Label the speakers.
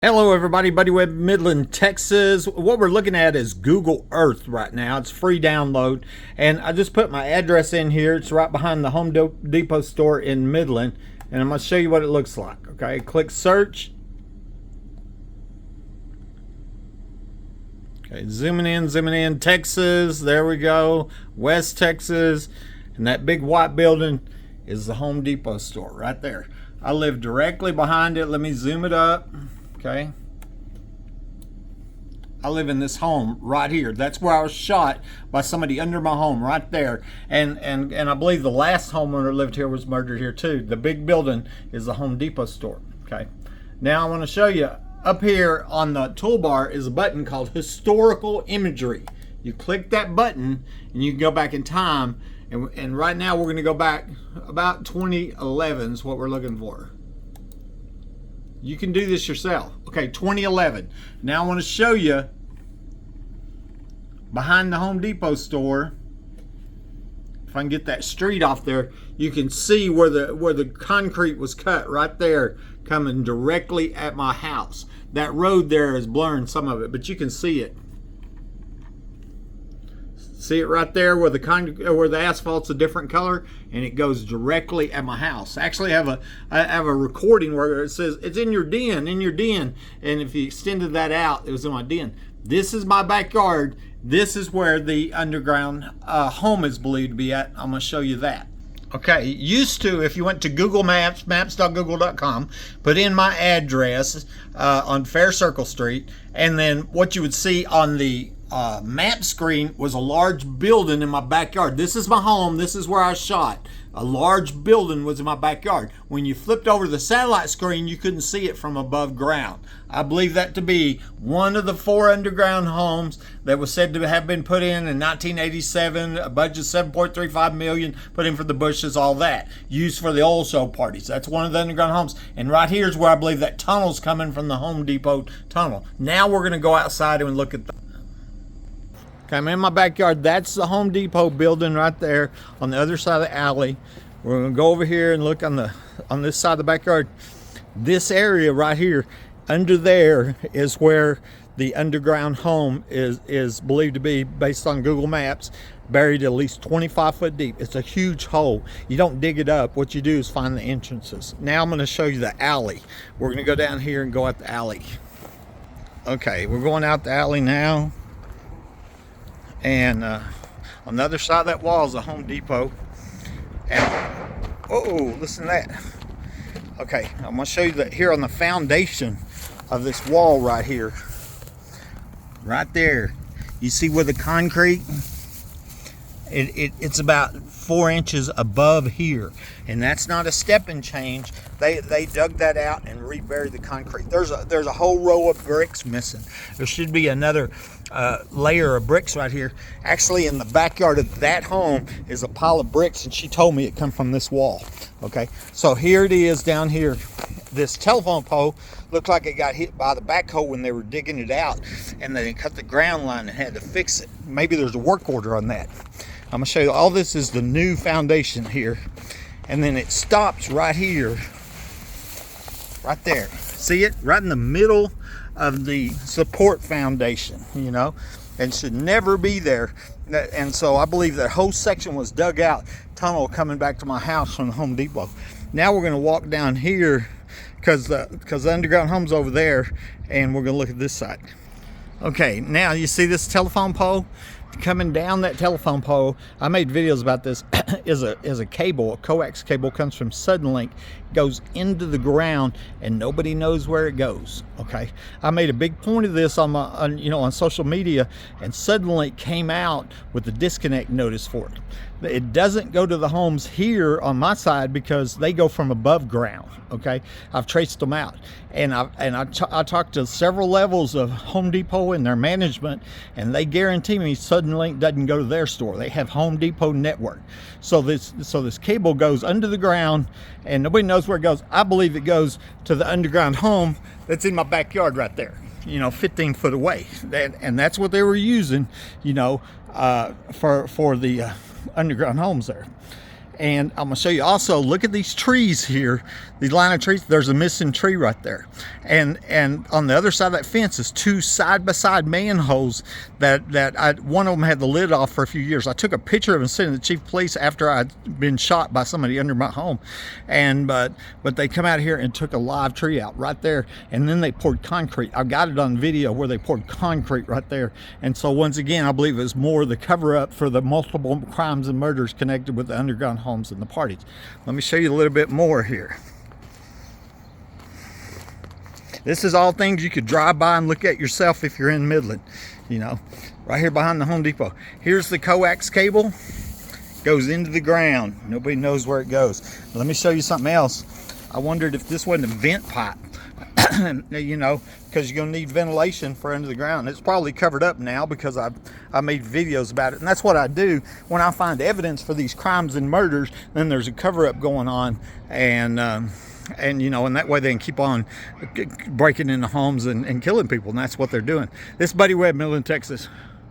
Speaker 1: Hello everybody, Buddy Webb, Midland, Texas. What we're looking at is Google Earth right now. It's free download, and I just put my address in here. It's right behind the Home Depot store in Midland, and I'm going to show you what it looks like. Okay, click search. Okay, zooming in, Texas. There we go, West Texas, and that big white building is the Home Depot store right there. I live directly behind it. Let me zoom it up. Okay, I live in this home right here. That's where I was shot by somebody under my home right there. And I believe the last homeowner lived here was murdered here too. The big building is the Home Depot store. Okay, now I want to show you up here on the toolbar is a button called historical imagery. You click that button and you can go back in time. And right now we're going to go back about 2011 is what we're looking for. You can do this yourself. Okay, 2011. Now I want to show you behind the Home Depot store. If I can get that street off there, you can see where the concrete was cut right there, coming directly at my house. That road there is blurring some of it, but you can see it. See it right there where the asphalt's a different color, and it goes directly at my house. Actually, I have a recording where it says it's in your den, and if you extended that out, it was in my den. This is my backyard. This is where the underground home is believed to be at. I'm going to show you that. Okay, used to, if you went to Google Maps, maps.google.com, put in my address on Fair Circle Street, and then what you would see on the map screen was a large building in my backyard. This is my home. This is where I shot. A large building was in my backyard. When you flipped over the satellite screen, you couldn't see it from above ground. I believe that to be one of the 4 underground homes that was said to have been put in 1987, a budget of $7.35 million, put in for the Bushes, all that, used for the oil show parties. That's one of the underground homes. And right here is where I believe that tunnel's coming from, the Home Depot tunnel. Now we're going to go outside and look at the Okay, I'm in my backyard. That's the Home Depot building right there on the other side of the alley. We're gonna go over here and look on this side of the backyard. This area right here, under there, is where the underground home is believed to be, based on Google Maps, buried at least 25 foot deep. It's a huge hole. You don't dig it up. What you do is find the entrances. Now I'm gonna show you the alley. We're gonna go down here and go out the alley. Okay, we're going out the alley now. And on the other side of that wall is a Home Depot. And oh, listen to that. Okay, I'm gonna show you that here on the foundation of this wall right here. Right there, you see where the concrete, it's about 4 inches above here, and that's not a step and change. They dug that out and reburied the concrete. There's a whole row of bricks missing. There should be another layer of bricks right here. Actually, in the backyard of that home is a pile of bricks, and she told me it come from this wall. Okay, so here it is down here. This telephone pole looked like it got hit by the backhoe when they were digging it out, and they cut the ground line and had to fix it. Maybe there's a work order on that. I'm gonna show you, all this is the new foundation here, and then it stops right here, right there. See it? Right in the middle of the support foundation, you know, and should never be there. And so I believe that whole section was dug out, tunnel coming back to my house from the Home Depot. Now we're gonna walk down here because the underground home's over there, and we're gonna look at this side. Okay, now you see this telephone pole? Coming down that telephone pole, I made videos about this, is a cable, a coax cable, comes from Suddenlink, goes into the ground, and nobody knows where it goes. Okay, I made a big point of this on social media, and Suddenlink came out with the disconnect notice for it. It doesn't go to the homes here on my side because they go from above ground. Okay, I've traced them out, and I talked to several levels of Home Depot and their management, and they guarantee me Suddenlink doesn't go to their store. They have Home Depot network. So this cable goes under the ground, and nobody knows where it goes. I believe it goes to the underground home that's in my backyard right there, 15 foot away. And that's what they were using, for the underground homes there. And I'm gonna show you also, look at these trees here, these line of trees. There's a missing tree right there. And on the other side of that fence is two side-by-side manholes that one of them had the lid off for a few years. I took a picture of them sending the chief of police after I'd been shot by somebody under my home. And but they come out here and took a live tree out right there, and then they poured concrete. I've got it on video where they poured concrete right there. And so once again, I believe it was more the cover-up for the multiple crimes and murders connected with the underground homes and the parties. Let me show you a little bit more here. This is all things you could drive by and look at yourself if you're in Midland. You know, right here behind the Home Depot. Here's the coax cable. Goes into the ground. Nobody knows where it goes. Let me show you something else. I wondered if this wasn't a vent pipe. You know, because you're going to need ventilation for under the ground. It's probably covered up now because I made videos about it. And that's what I do when I find evidence for these crimes and murders. Then there's a cover-up going on, and you know, and that way they can keep on breaking into homes and killing people. And that's what they're doing. This is Buddy Webb, Midland, Texas.